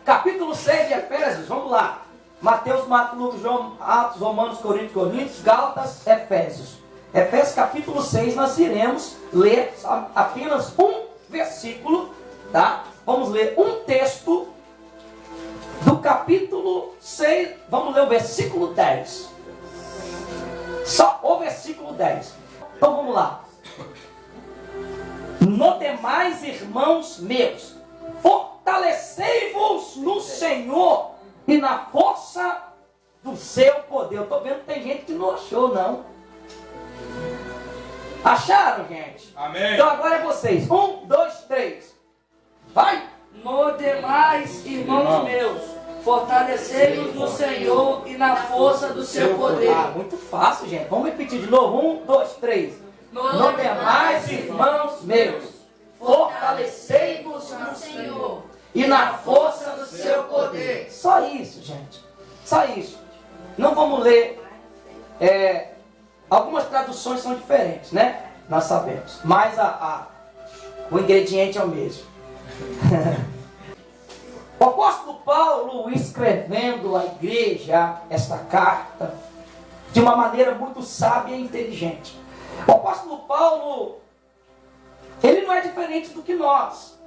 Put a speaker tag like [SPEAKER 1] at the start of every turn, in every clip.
[SPEAKER 1] Capítulo 6 de Efésios, vamos lá. Mateus, Marcos, Lucas, João, Atos, Romanos, Coríntios, Gálatas, Efésios. Efésios capítulo 6, nós iremos ler apenas um versículo, tá? Vamos ler um texto do capítulo 6, vamos ler o versículo 10. Só o versículo 10. Então vamos lá. No demais, irmãos meus, fortalecei-vos no Senhor e na força do seu poder. Eu estou vendo que tem gente que não achou, não. Acharam, gente?
[SPEAKER 2] Amém.
[SPEAKER 1] Então agora é vocês. 1, 2, 3. Vai!
[SPEAKER 3] No demais, irmãos meus, fortalecei-vos no Senhor e na força do seu poder.
[SPEAKER 1] Ah, muito fácil, gente. Vamos repetir de novo. 1, 2, 3.
[SPEAKER 3] No
[SPEAKER 1] demais, irmãos meus, fortalecei-vos no Senhor e na força do seu poder. Só isso, gente. Só isso. Não vamos ler. Algumas traduções são diferentes, né? Nós sabemos. Mas o ingrediente é o mesmo. O apóstolo Paulo, escrevendo à igreja esta carta de uma maneira muito sábia e inteligente. O apóstolo Paulo, ele não é diferente do que nós.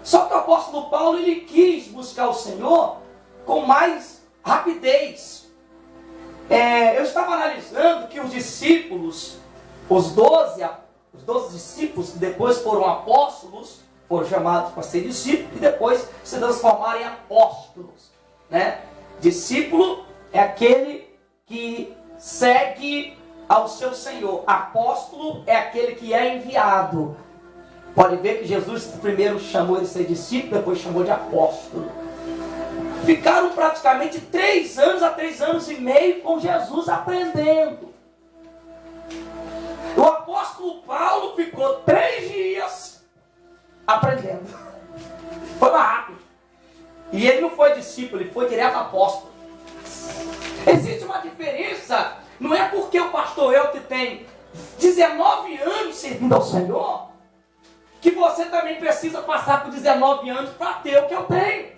[SPEAKER 1] Só que o apóstolo Paulo, ele quis buscar o Senhor com mais rapidez. Eu estava analisando que os discípulos, os 12 discípulos que depois foram apóstolos, foram chamados para ser discípulos e depois se transformaram em apóstolos, né? Discípulo é aquele que segue ao seu Senhor. Apóstolo é aquele que é enviado. Pode ver que Jesus primeiro chamou ele de ser discípulo, depois chamou de apóstolo. Ficaram praticamente 3 anos a 3 anos e meio com Jesus aprendendo. O apóstolo Paulo ficou 3 dias aprendendo. Foi mais rápido. E ele não foi discípulo, ele foi direto apóstolo. Existe uma diferença. Não é porque o pastor Elton tem 19 anos servindo ao Senhor que você também precisa passar por 19 anos para ter o que eu tenho.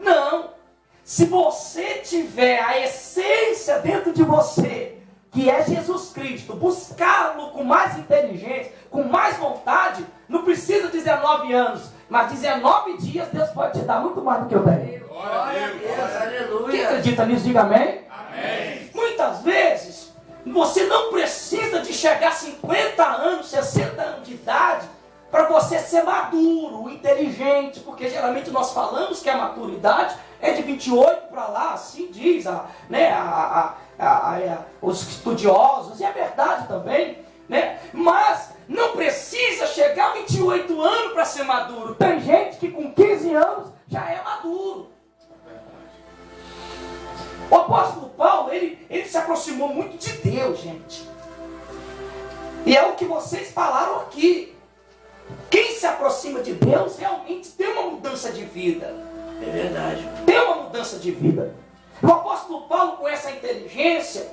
[SPEAKER 1] Não. Se você tiver a essência dentro de você, que é Jesus Cristo, buscá-lo com mais inteligência, com mais vontade, não precisa 19 anos, mas 19 dias Deus pode te dar muito mais do que eu tenho.
[SPEAKER 3] Glória a Deus, aleluia.
[SPEAKER 1] Quem acredita nisso, diga amém.
[SPEAKER 2] Amém.
[SPEAKER 1] Muitas vezes, você não precisa de chegar a 50 anos, 60 anos de idade, para você ser maduro, inteligente, porque geralmente nós falamos que a maturidade é de 28 para lá, assim diz os estudiosos, e é verdade também, né? Mas não precisa chegar a 28 anos para ser maduro. Tem gente que com 15 anos já é maduro. O apóstolo Paulo, ele se aproximou muito de Deus, gente. E é o que vocês falaram aqui. Quem se aproxima de Deus realmente tem uma mudança de vida.
[SPEAKER 3] É verdade.
[SPEAKER 1] Tem uma mudança de vida. O apóstolo Paulo, com essa inteligência,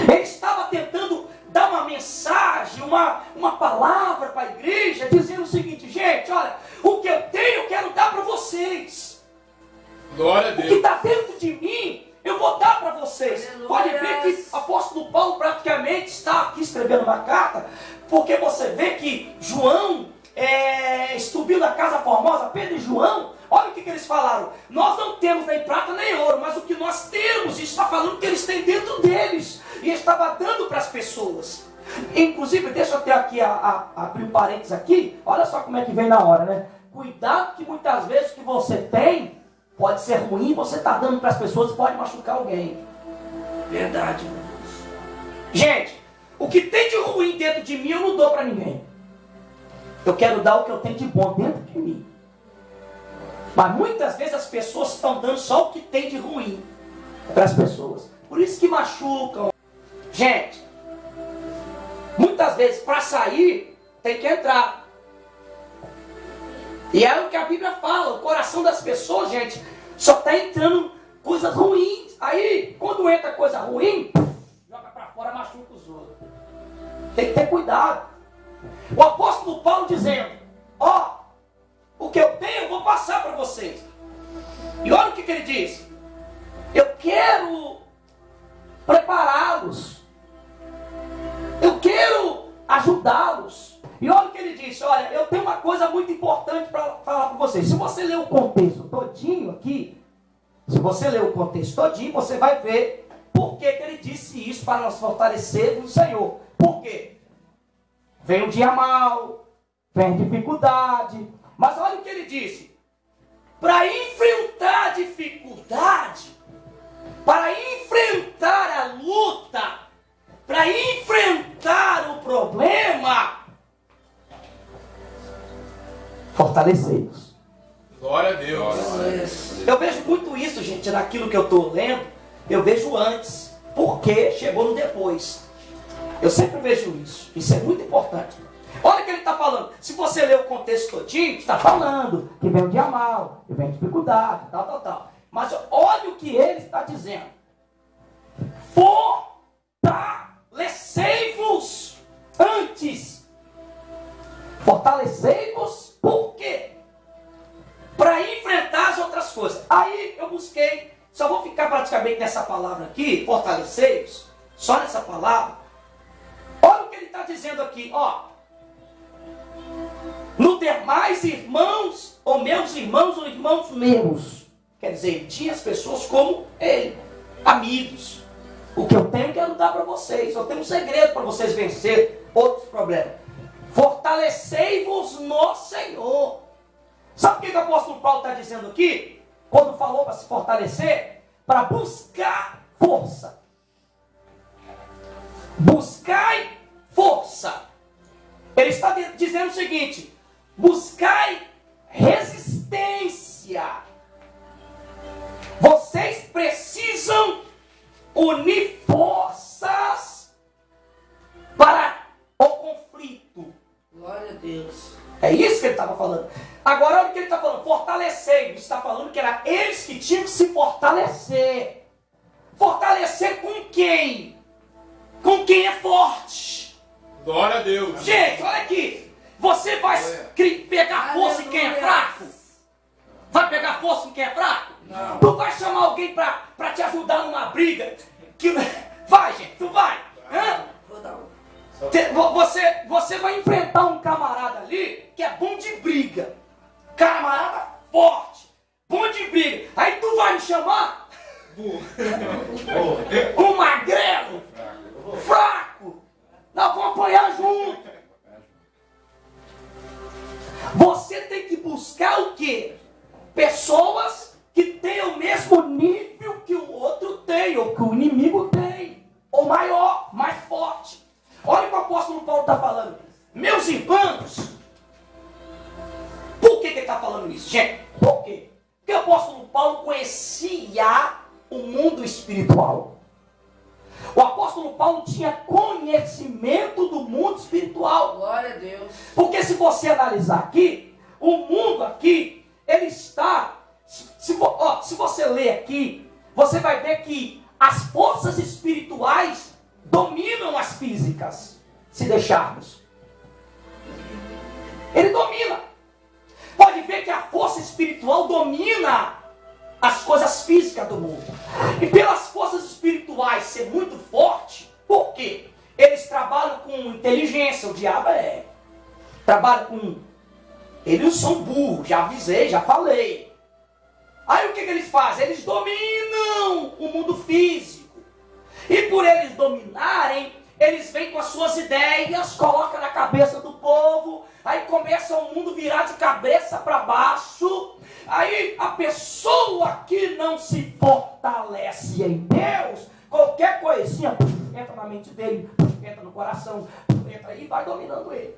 [SPEAKER 1] ele estava tentando dar uma mensagem, uma palavra para a igreja, dizendo o seguinte: gente, olha, o que eu tenho eu quero dar para vocês.
[SPEAKER 2] Glória a
[SPEAKER 1] O que
[SPEAKER 2] Deus.
[SPEAKER 1] está dentro de mim, eu vou dar para vocês.
[SPEAKER 3] Aleluia.
[SPEAKER 1] Pode ver que o apóstolo Paulo praticamente está aqui escrevendo uma carta, porque você vê que João, subiu da casa formosa, Pedro e João, olha o que eles falaram: nós não temos nem prata nem ouro, mas o que nós temos, está falando que eles têm dentro deles, e estava dando para as pessoas. Inclusive, deixa eu ter aqui, abrir um parênteses aqui, olha só como é que vem na hora, né? Cuidado que muitas vezes o que você tem pode ser ruim, você está dando para as pessoas e pode machucar alguém.
[SPEAKER 3] Verdade.
[SPEAKER 1] Gente, o que tem de ruim dentro de mim eu não dou para ninguém. Eu quero dar o que eu tenho de bom dentro de mim. Mas muitas vezes as pessoas estão dando só o que tem de ruim para as pessoas. Por isso que machucam. Gente, muitas vezes para sair tem que entrar. E é o que a Bíblia fala. O coração das pessoas, gente, só está entrando coisas ruins. Aí, quando entra coisa ruim, joga para fora, machuca os outros. Tem que ter cuidado. O apóstolo Paulo dizendo: o que eu tenho eu vou passar para vocês. que ele diz? Eu quero prepará-los. Eu quero ajudá-los. E olha o que ele disse, olha, eu tenho uma coisa muito importante para falar com vocês. Se você ler o contexto todinho aqui, se você ler o contexto todinho, você vai ver por que ele disse isso para nos fortalecer no Senhor. Por quê? Vem um dia mal, vem dificuldade. Mas olha o que ele disse. Para enfrentar a dificuldade, para enfrentar a luta, para enfrentar o problema, fortalecei-os.
[SPEAKER 2] Glória a Deus.
[SPEAKER 1] Eu vejo muito isso, gente, naquilo que eu estou lendo. Eu vejo antes, porque chegou no depois. Eu sempre vejo isso. Isso é muito importante. Olha o que ele está falando. Se você ler o contexto todinho, está falando que vem um dia mal, que vem dificuldade, tal. Mas olha o que ele está dizendo. Fortalecei-vos antes. Fortalecei-vos por quê? Para enfrentar as outras coisas. Aí eu busquei, só vou ficar praticamente nessa palavra aqui, fortalecei-vos, só nessa palavra. Olha o que ele está dizendo aqui, ó. No demais irmãos, ou meus irmãos, ou irmãos meus. Quer dizer, ele tinha as pessoas como ele, amigos. O que eu tenho, eu quero dar para vocês. Eu tenho um segredo para vocês vencer outros problemas. Fortalecei-vos no Senhor. Sabe o que o apóstolo Paulo está dizendo aqui? Quando falou para se fortalecer? Para buscar força. Buscai força. Ele está dizendo o seguinte: buscai resistência. Vocês precisam unir forças para o conflito.
[SPEAKER 3] Glória a Deus.
[SPEAKER 1] É isso que ele estava falando. Agora olha o que ele está falando. Fortalecer. Ele está falando que era eles que tinham que se fortalecer. Fortalecer com quem? Com quem é forte.
[SPEAKER 2] Glória a Deus.
[SPEAKER 1] Gente, olha aqui. Você vai pegar força em quem é fraco? Vai pegar força em quem é fraco?
[SPEAKER 3] Não.
[SPEAKER 1] Tu vai chamar alguém para te ajudar numa briga? Vai, gente, tu vai. Hã?
[SPEAKER 3] Vou dar um.
[SPEAKER 1] Você vai enfrentar um camarada ali que é bom de briga. Camarada forte. Bom de briga. Aí tu vai me chamar? Um magrelo. Fraco. Nós vamos apanhar junto. Você tem que buscar o quê? Pessoas que tenham o mesmo nível que o outro tem, ou que o inimigo tem. Ou maior, mais forte. Olha o que o apóstolo Paulo está falando. Meus irmãos, por que ele está falando isso, gente? Por quê? Porque o apóstolo Paulo conhecia o mundo espiritual. O apóstolo Paulo tinha conhecimento do mundo espiritual.
[SPEAKER 3] Glória a Deus.
[SPEAKER 1] Porque se você analisar aqui, o mundo aqui, ele está... Se você ler aqui, você vai ver que as forças espirituais dominam as físicas, se deixarmos. Ele domina. Pode ver que a força espiritual domina as coisas físicas do mundo. E pelas forças espirituais ser muito forte, por quê? Eles trabalham com inteligência, o diabo trabalha com... Eles não são burros, já avisei, já falei. Aí o que eles fazem? Eles dominam o mundo físico. E por eles dominarem, eles vêm com as suas ideias, colocam na cabeça do povo, aí começa o mundo virar de cabeça para baixo. Aí a pessoa que não se fortalece em Deus, qualquer coisinha entra na mente dele, entra no coração, entra e vai dominando ele.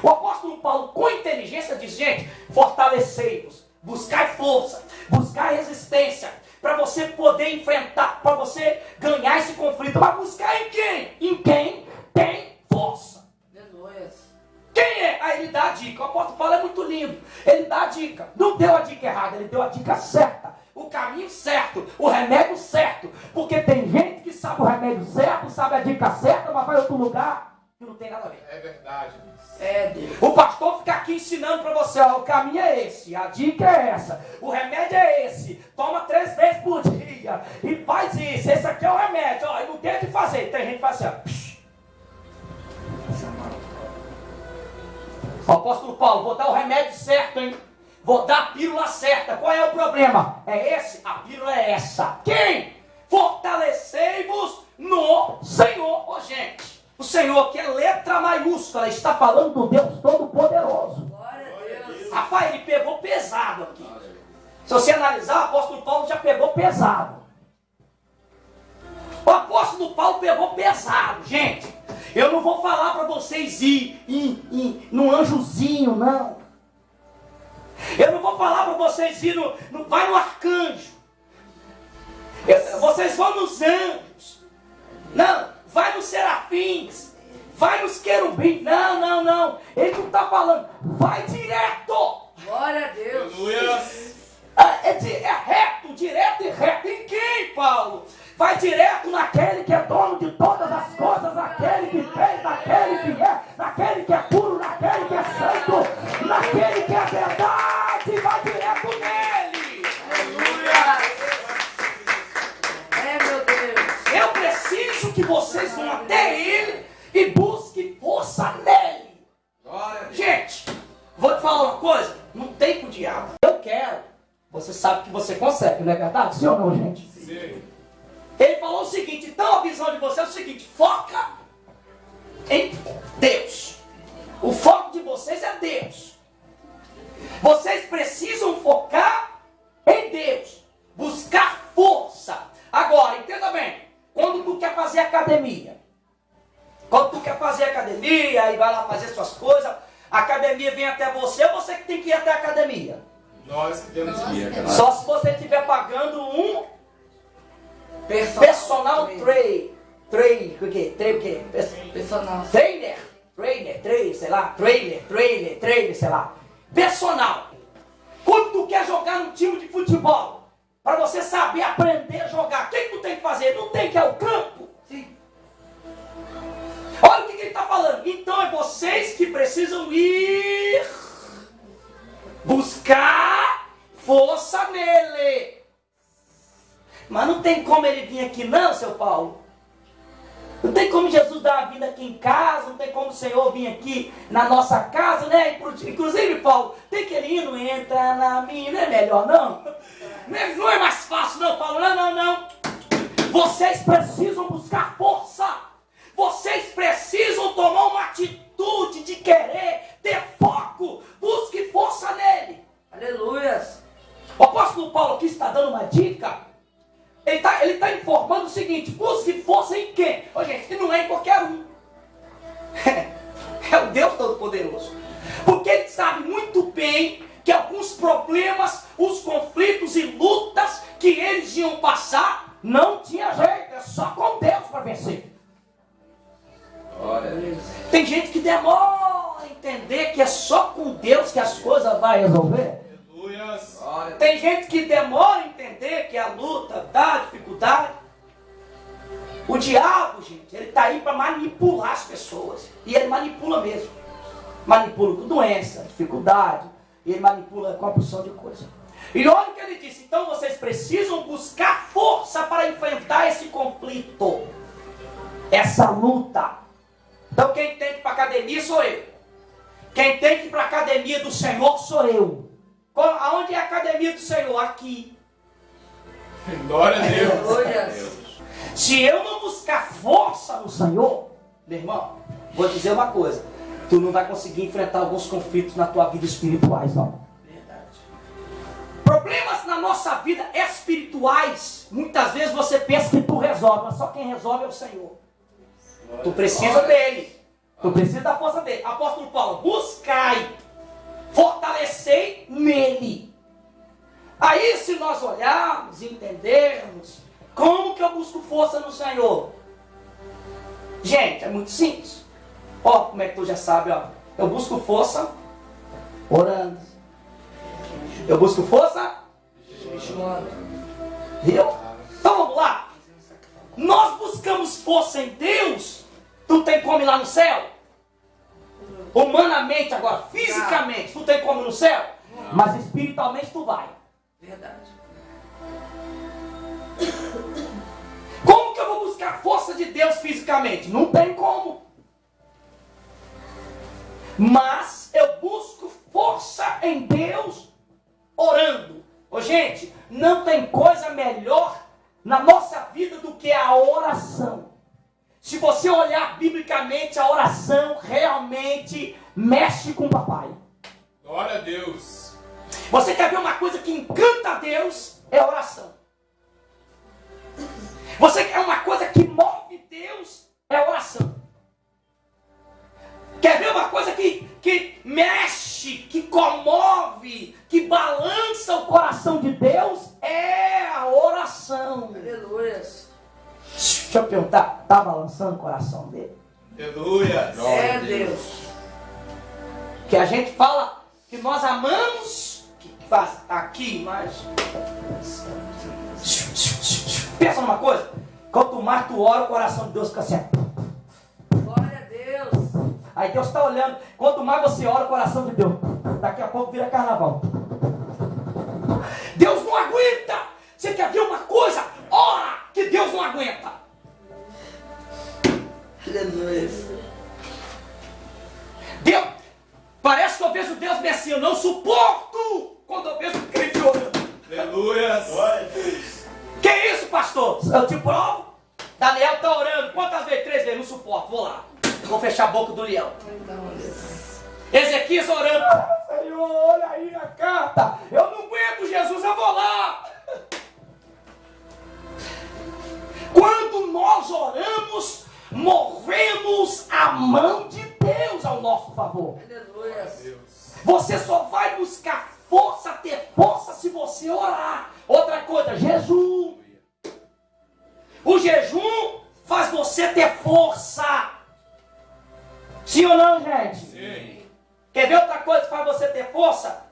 [SPEAKER 1] O apóstolo Paulo, com inteligência, diz: gente, fortalecei-vos, buscai força, buscai resistência, para você poder enfrentar, para você ganhar esse conflito. Mas buscar em quem? Em quem tem força.
[SPEAKER 3] Aleluia.
[SPEAKER 1] Quem é? Aí ele dá a dica. O apóstolo Paulo é muito lindo. Ele dá a dica. Não deu a dica errada, ele deu a dica certa. O caminho certo, o remédio certo. Porque tem gente que sabe o remédio certo, sabe a dica certa, mas vai em outro lugar que não tem nada a ver.
[SPEAKER 2] É verdade.
[SPEAKER 3] É Deus.
[SPEAKER 1] O pastor fica aqui ensinando para você, ó, o caminho é esse, a dica é essa, o remédio é esse, toma 3 Paulo, vou dar o remédio certo, hein? Vou dar a pílula certa. Qual é o problema? É esse? A pílula é essa. Quem? Fortalecei-vos no Senhor. Ô, gente, o Senhor, que é letra maiúscula, está falando do Deus Todo-Poderoso.
[SPEAKER 3] Glória a Deus.
[SPEAKER 1] Rapaz, ele pegou pesado aqui. Se você analisar, o apóstolo Paulo já pegou pesado. O apóstolo Paulo pegou pesado, gente. Eu não vou falar para vocês ir num anjozinho, não. Eu não vou falar para vocês ir vai no arcanjo. Vocês vão nos anjos. Não, vai nos serafins. Vai nos querubins. Não. Ele não está falando. Vai direto.
[SPEAKER 3] Glória a Deus.
[SPEAKER 2] Aleluia.
[SPEAKER 1] É reto, direto e reto. Em quem, Paulo? Vai direto naquele que é dono de todas as coisas, naquele que fez, naquele que é, naquele que é puro, naquele que é santo, naquele que é verdade. Vai direto nele.
[SPEAKER 3] É, meu Deus.
[SPEAKER 1] Eu preciso que vocês vão até ele e busquem força nele. Gente, vou te falar uma coisa. Não tem com o diabo. Eu quero. Você sabe que você consegue, não é verdade? Sim ou não, gente?
[SPEAKER 2] Sim.
[SPEAKER 1] Ele falou o seguinte, então a visão de você é o seguinte, foca em Deus. O foco de vocês é Deus. Vocês precisam focar em Deus. Buscar força. Agora, entenda bem, quando tu quer fazer academia, e vai lá fazer suas coisas, a academia vem até você ou você que tem que ir até a academia?
[SPEAKER 2] Nós que temos que ir.
[SPEAKER 1] Só se você estiver pagando um personal trainer, sei lá. Personal. Quando tu quer jogar num time de futebol, para você saber aprender a jogar, o que tu tem que fazer? Não tem que ir ao campo?
[SPEAKER 3] Sim.
[SPEAKER 1] Olha o que ele está falando. Então é vocês que precisam ir buscar força nele. Mas não tem como ele vir aqui não, seu Paulo. Não tem como Jesus dar a vida aqui em casa, não tem como o Senhor vir aqui na nossa casa, né? Inclusive, Paulo, tem que ele ir, não entra na minha, não é melhor não? Não é mais fácil não, Paulo, não. Vocês precisam buscar força. Vocês precisam tomar uma atitude de querer ter foco. Busque força nele.
[SPEAKER 3] Aleluias.
[SPEAKER 1] O apóstolo Paulo aqui está dando uma dica. Ele está informando o seguinte, busque força em quem? Ô, gente, não é em qualquer um. É o Deus Todo-Poderoso. Porque ele sabe muito bem que alguns problemas, os conflitos e lutas que eles iam passar, não tinha jeito, é só com Deus para vencer. Tem gente que demora a entender que é só com Deus que as coisas vão resolver. Tem gente que demora a entender que a luta dá dificuldade. O diabo, gente, ele está aí para manipular as pessoas. E ele manipula mesmo. Manipula com doença, dificuldade. E ele manipula com a porção de coisa. E olha o que ele disse. Então vocês precisam buscar força para enfrentar esse conflito. Essa luta. Então quem tem que ir para a academia sou eu. Quem tem que ir para a academia do Senhor sou eu. Aonde é a academia do Senhor? Aqui.
[SPEAKER 2] Glória a Deus.
[SPEAKER 1] Se eu não buscar força no Senhor, meu irmão, vou dizer uma coisa. Tu não vai conseguir enfrentar alguns conflitos na tua vida espirituais, não.
[SPEAKER 3] Verdade.
[SPEAKER 1] Problemas na nossa vida espirituais, muitas vezes você pensa que tu resolve, mas só quem resolve é o Senhor. Tu precisa dele. Tu precisa da força dele. Apóstolo Paulo, buscai. Fortalecei nele. Aí se nós olharmos e entendermos, como que eu busco força no Senhor? Gente, é muito simples. Ó, como é que tu já sabe, ó. Eu busco força orando. Eu busco força viu? Então vamos lá. Nós buscamos força em Deus. Tu tem como ir lá no céu? Humanamente agora, fisicamente, tu tem como ir no céu? Não. Mas espiritualmente tu vai.
[SPEAKER 3] Verdade.
[SPEAKER 1] Como que eu vou buscar a força de Deus fisicamente? Não tem como. Mas eu busco Gente, não tem coisa melhor na nossa vida do que a oração. Se você olhar biblicamente, a oração realmente mexe com o papai.
[SPEAKER 2] Glória a Deus.
[SPEAKER 1] Você quer ver uma coisa que encanta a Deus? É a oração. Você quer uma coisa que move Deus? É a oração. Quer ver uma coisa que mexe, que comove, que balança o coração de Deus? É a oração.
[SPEAKER 3] Aleluia.
[SPEAKER 1] Deixa eu perguntar, está balançando o coração dele?
[SPEAKER 2] Aleluia.
[SPEAKER 3] É Deus.
[SPEAKER 1] Que a gente fala que nós amamos, que faz aqui, mas... Pensa numa coisa, quanto mais tu ora, o coração de Deus fica assim.
[SPEAKER 3] Glória a Deus.
[SPEAKER 1] Aí Deus está olhando, quanto mais você ora, o coração de Deus, daqui a pouco vira carnaval. Deus não aguenta. Você quer ver uma coisa? Ora, que Deus não aguenta.
[SPEAKER 3] Aleluia.
[SPEAKER 1] Deus, parece que eu vejo Deus bem assim, eu não suporto quando eu vejo crente orando.
[SPEAKER 2] Aleluia.
[SPEAKER 1] Que isso, pastor? Eu te provo. Daniel está orando, quantas vezes? 3 vezes, não suporto, vou lá. Vou fechar a boca do leão. Ezequias orando. Senhor, olha aí a carta. Eu não aguento, Jesus, eu vou lá. Quando nós oramos, movemos a mão de Deus ao nosso favor.
[SPEAKER 3] Aleluia.
[SPEAKER 1] Você só vai buscar força, ter força, se você orar. Outra coisa, jejum. O jejum faz você ter força. Sim ou não, gente?
[SPEAKER 2] Sim.
[SPEAKER 1] Quer ver outra coisa que faz você ter força?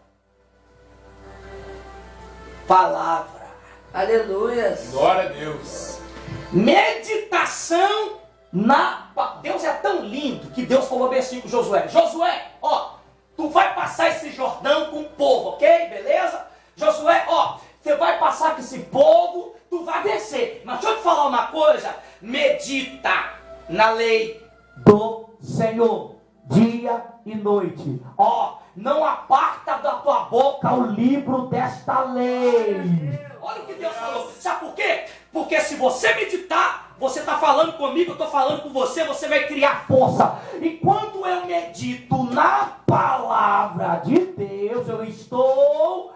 [SPEAKER 1] Palavra.
[SPEAKER 3] Aleluia.
[SPEAKER 2] Glória a Deus.
[SPEAKER 1] Meditação na... Deus é tão lindo que Deus falou bem assim com Josué. Josué, ó, tu vai passar esse Jordão com o povo, ok? Beleza? Josué, ó, você vai passar com esse povo, tu vai vencer. Mas deixa eu te falar uma coisa. Medita na lei do Senhor, dia e noite. Ó, não aparta da tua boca o livro desta lei. Olha o que Deus falou. Sabe por quê? Porque se você meditar, você está falando comigo, eu estou falando com você, você vai criar força. E quando eu medito na palavra de Deus, eu estou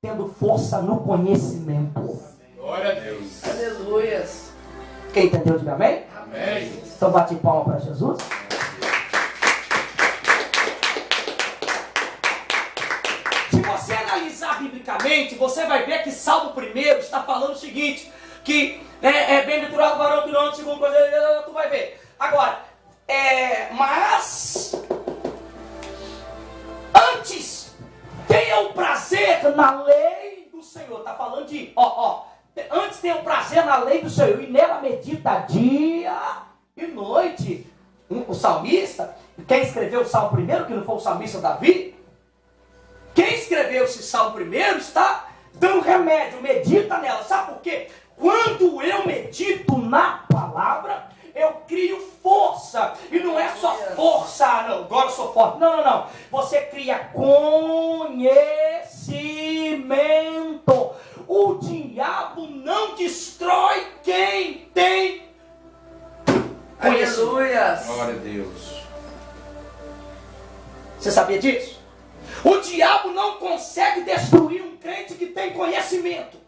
[SPEAKER 1] tendo força no conhecimento.
[SPEAKER 2] Glória a Deus.
[SPEAKER 3] Aleluia.
[SPEAKER 1] Quem entendeu, diga amém?
[SPEAKER 2] Amém.
[SPEAKER 1] Então bate palma para Jesus. Se você analisar biblicamente, você vai ver que Salmo 1 está falando o seguinte, que bem-aventurado o varão que não anda segundo coisa, tu vai ver. Agora, mas antes tenha o prazer na lei do Senhor. Está falando de, antes tenha o prazer na lei do Senhor e nela medita dia e noite. O salmista, quem escreveu o Salmo 1, que não foi o salmista Davi, quem escreveu esse Salmo 1 está dando remédio, medita nela. Sabe por quê? Quando eu medito na palavra, eu crio força. E não é só força, não, agora eu sou forte. Não. Você cria conhecimento. O diabo não destrói quem tem conhecimento.
[SPEAKER 3] Aleluia.
[SPEAKER 2] Glória a Deus.
[SPEAKER 1] Você sabia disso? O diabo não consegue destruir um crente que tem conhecimento.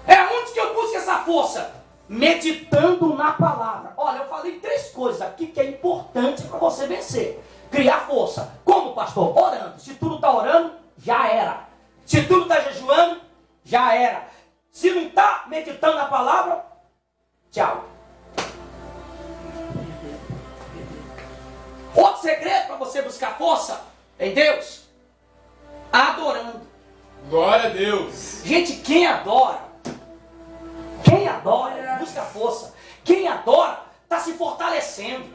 [SPEAKER 1] É onde que eu busco essa força? Meditando na palavra. Olha, eu falei 3 coisas aqui que é importante para você vencer. Criar força. Como, pastor? Orando. Se tu não está orando, já era. Se tu não está jejuando, já era. Se não está meditando na palavra, tchau. Outro segredo para você buscar força em Deus? Adorando.
[SPEAKER 2] Glória a Deus.
[SPEAKER 1] Gente, quem adora, busca força. Quem adora, está se fortalecendo.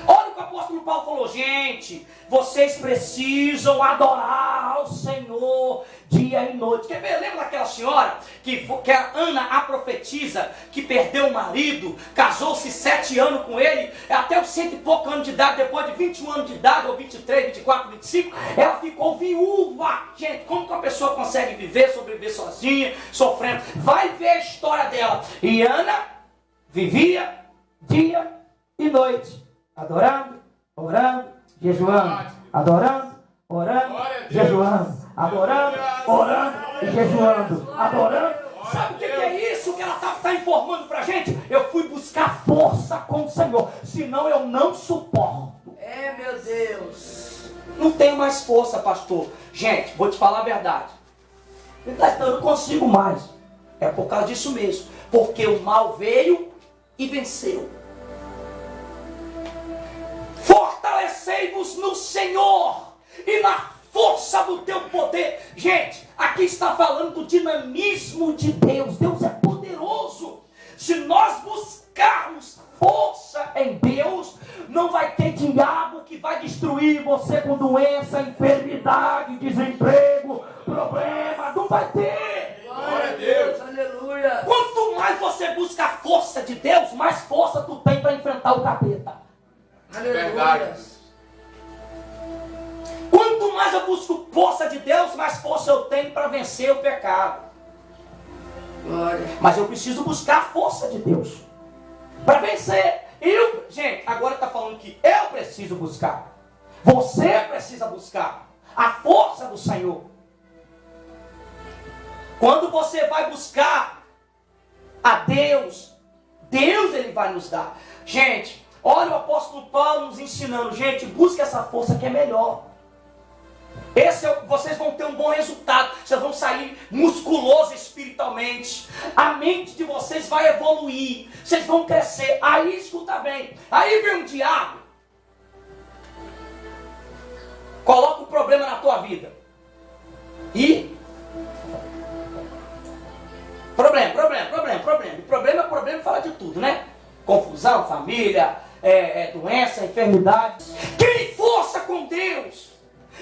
[SPEAKER 1] Olha o que o apóstolo Paulo falou, gente, vocês precisam adorar ao Senhor dia e noite. Quer ver? Lembra daquela senhora que a Ana, a profetisa, que perdeu o marido, casou-se 7 anos com ele, até os 100 e poucos anos de idade, depois de 21 anos de idade, ou 23, 24, 25, ela ficou viúva. Gente, como que uma pessoa consegue viver, sobreviver sozinha, sofrendo? Vai ver a história dela. E Ana vivia dia e noite, adorando, orando, jejuando, adorando, orando, jejuando, adorando, orando e jejuando, adorando. Sabe o que é isso que ela está informando para a gente? Eu fui buscar força com o Senhor, senão eu não suporto.
[SPEAKER 3] É, meu Deus.
[SPEAKER 1] Não tenho mais força, pastor. Gente, vou te falar a verdade. Eu não consigo mais. É por causa disso mesmo. Porque o mal veio e venceu. Fortalecei-vos no Senhor e na força do teu poder. Gente, aqui está falando do dinamismo de Deus. Deus é poderoso. Se nós buscarmos força em Deus, não vai ter diabo que vai destruir você com doença, enfermidade, desemprego, problema. Não vai ter.
[SPEAKER 3] Glória a Deus, aleluia.
[SPEAKER 1] Quanto mais você busca a força de Deus, mais força tu tem para enfrentar o capeta.
[SPEAKER 3] Aleluia.
[SPEAKER 2] Verdade.
[SPEAKER 1] Quanto mais eu busco força de Deus, mais força eu tenho para vencer o pecado.
[SPEAKER 3] Glória.
[SPEAKER 1] Mas eu preciso buscar a força de Deus para vencer. Gente, agora está falando que eu preciso buscar. Você precisa buscar a força do Senhor. Quando você vai buscar a Deus, Deus ele vai nos dar. Gente, olha o apóstolo Paulo nos ensinando. Gente, busque essa força que é melhor. Vocês vão ter um bom resultado. Vocês vão sair musculosos espiritualmente. A mente de vocês vai evoluir. Vocês vão crescer. Aí escuta bem. Aí vem um diabo. Coloca o problema na tua vida. E problema fala de tudo, né? Confusão, família, doença, enfermidade. Crie força com Deus.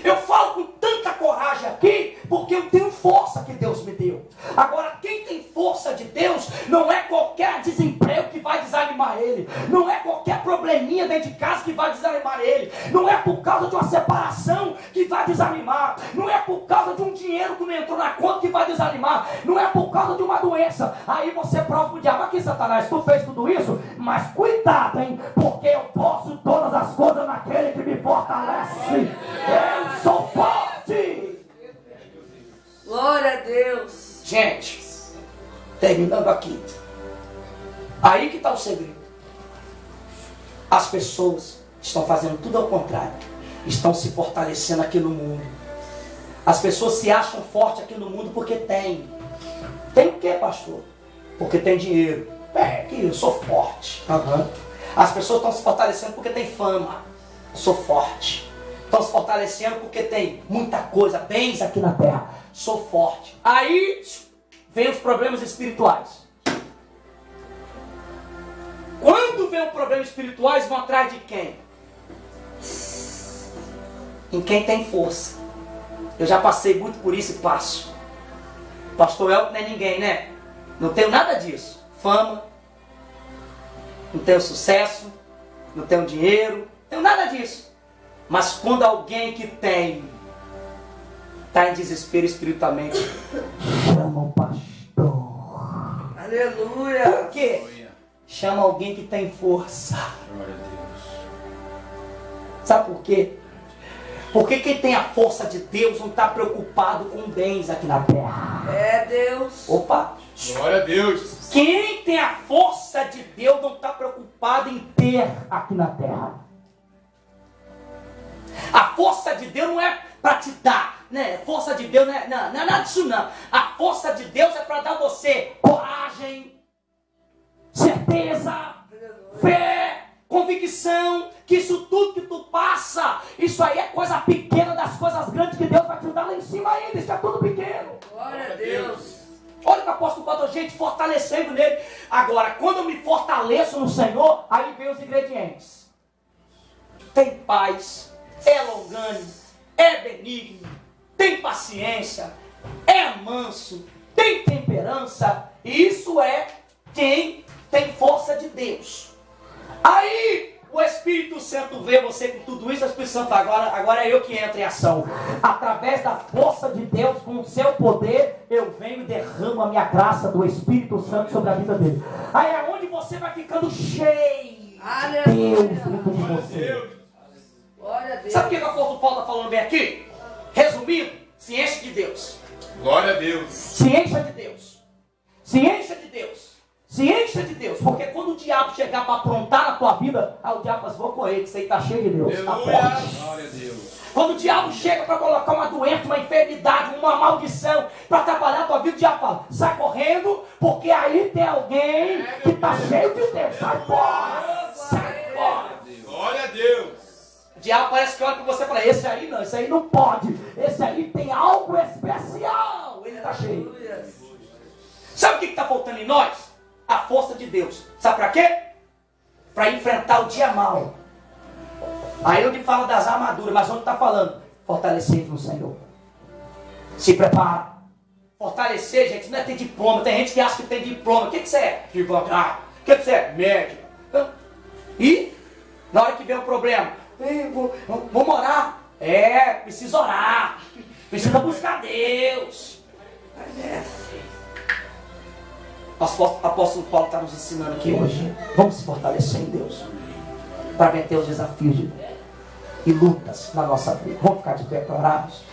[SPEAKER 1] Eu falo com tanta coragem aqui, porque eu tenho força que Deus me deu. Agora, quem tem força de Deus, não é qualquer desemprego que vai desanimar ele. Não é qualquer probleminha dentro de casa que vai desanimar ele. Não é por causa de uma separação que vai desanimar. Não é por causa de um dinheiro que não entrou na conta que vai desanimar. Não é por causa de uma doença. Aí você prova pro diabo: aqui, Satanás, tu fez tudo isso, mas cuidado, hein, porque eu posso todas as coisas naquele que me fortalece. Eu sou forte.
[SPEAKER 3] Glória a Deus.
[SPEAKER 1] Gente, terminando aqui. Aí que está o segredo. As pessoas estão fazendo tudo ao contrário. Estão se fortalecendo aqui no mundo. As pessoas se acham fortes aqui no mundo porque tem. Tem o quê, pastor? Porque tem dinheiro. Que eu sou forte. As pessoas estão se fortalecendo porque tem fama. Sou forte. Estão se fortalecendo porque tem muita coisa, bens aqui na terra. Sou forte. Aí vem os problemas espirituais. Quando vem os problemas espirituais, vão atrás de quem? Em quem tem força. Eu já passei muito por isso e passo. Pastor Elton não é ninguém, né? Não tenho nada disso. Fama. Não tenho sucesso. Não tenho dinheiro. Não tenho nada disso. Mas quando alguém que tem está em desespero espiritualmente, chama o pastor.
[SPEAKER 3] Aleluia.
[SPEAKER 1] Por quê? Chama alguém que tem força.
[SPEAKER 2] Glória a Deus.
[SPEAKER 1] Sabe por quê? Porque quem tem a força de Deus não está preocupado com bens aqui na terra.
[SPEAKER 3] É Deus.
[SPEAKER 1] Opa!
[SPEAKER 2] Glória a Deus.
[SPEAKER 1] Quem tem a força de Deus não está preocupado em ter aqui na terra. A força de Deus não é para te dar, né? Força de Deus não é nada disso não. A força de Deus é para dar você coragem, certeza, fé, convicção, que isso tudo que tu passa, isso aí é coisa pequena das coisas grandes que Deus vai te dar lá em cima ainda. Isso é tudo pequeno.
[SPEAKER 3] Glória a Deus.
[SPEAKER 1] Olha o que o apóstolo Paulo, gente, fortalecendo nele. Agora, quando eu me fortaleço no Senhor, aí vem os ingredientes. tem paz, é longânimo, é benigno, tem paciência, é manso, tem temperança. E isso é quem tem força de Deus. Aí o Espírito Santo vê você com tudo isso, o Espírito Santo, agora é eu que entro em ação. Através da força de Deus, com o seu poder, eu venho e derramo a minha graça do Espírito Santo sobre a vida dele. Aí é onde você vai ficando cheio de Deus dentro de você.
[SPEAKER 3] Glória a Deus.
[SPEAKER 1] Sabe o que o apóstolo Paulo está falando bem aqui? Resumindo, se enche de Deus.
[SPEAKER 2] Glória a Deus.
[SPEAKER 1] Se encha de Deus. Se encha de Deus. Se encha de Deus. Porque quando o diabo chegar para aprontar na tua vida, aí o diabo fala assim, vou correr, que você aí está cheio de Deus. Tá
[SPEAKER 2] Aleluia.
[SPEAKER 1] forte.
[SPEAKER 2] Glória a Deus.
[SPEAKER 1] Quando o diabo chega para colocar uma doença, uma enfermidade, uma maldição, para atrapalhar a tua vida, o diabo fala, sai correndo, porque aí tem alguém que está cheio de Deus. Sai fora. Sai fora.
[SPEAKER 2] Glória a Deus.
[SPEAKER 1] O diabo parece que olha para você e fala, esse aí não, esse aí não pode. Esse aí tem algo especial. Ele está cheio. Sabe o que está faltando em nós? A força de Deus. Sabe para quê? Para enfrentar o dia mau. Aí onde fala das armaduras, mas onde está falando? Fortalecer no Senhor. Se prepara. Fortalecer, gente, não é ter diploma. Tem gente que acha que tem diploma. O que você é? Advogado. O que você é? Médico. E na hora que vem o problema, vou orar. Precisa orar. Precisa buscar Deus. O apóstolo Paulo está nos ensinando aqui hoje. Vamos se fortalecer em Deus para vencer os desafios e lutas na nossa vida. Vamos ficar de pé para orarmos.